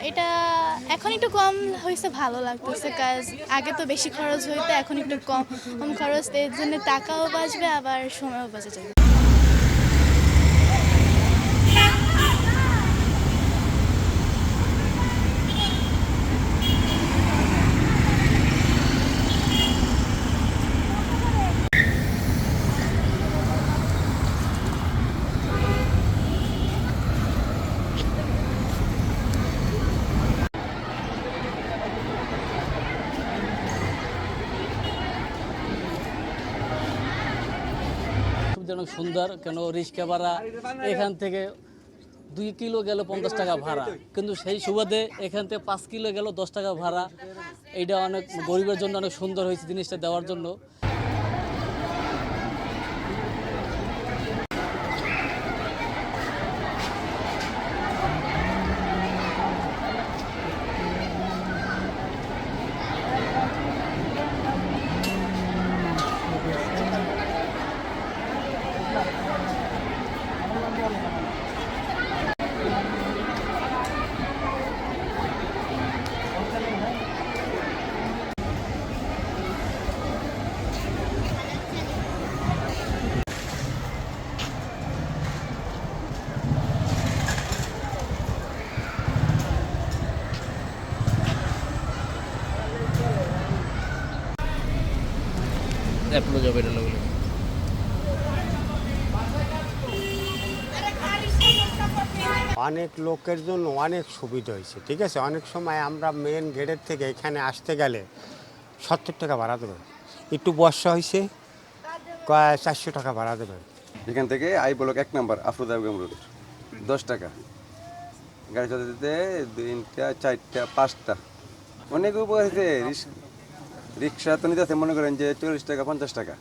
এটা এখন একটু কম হয়েছে, ভালো লাগতেছে, কাজ আগে তো বেশি খরচ হইতো, এখন একটু কম কম খরচ, এর জন্য টাকাও বাঁচবে আবার সময়ও বাঁচা যাবে। অনেক সুন্দর, কেন রিক্সা ভাড়া এখান থেকে 2 কিলো গেল 50 টাকা ভাড়া, কিন্তু সেই সুবাদে এখান থেকে 5 কিলো গেল 10 টাকা ভাড়া। এইটা অনেক গরিবের জন্য অনেক সুন্দর হয়েছে জিনিসটা দেওয়ার জন্য। যাবে এটা লাগলে অনেক লোকের জন্য অনেক সুবিধা হয়েছে, ঠিক আছে। অনেক সময় আমরা মেন গেটের থেকে এখানে আসতে গেলে 70 টাকা ভাড়া দেবেন, একটু বর্ষা হয়েছে 400 টাকা ভাড়া দেবেন। এখান থেকে I block 1 number Afroza Begum road 10 টাকা গাড়ি চলতে দিতে 3টা 4টা 5টা অনেক উপকার হয়েছে। রিক্সা তো নিতে মনে করেন যে 40 টাকা 50 টাকা।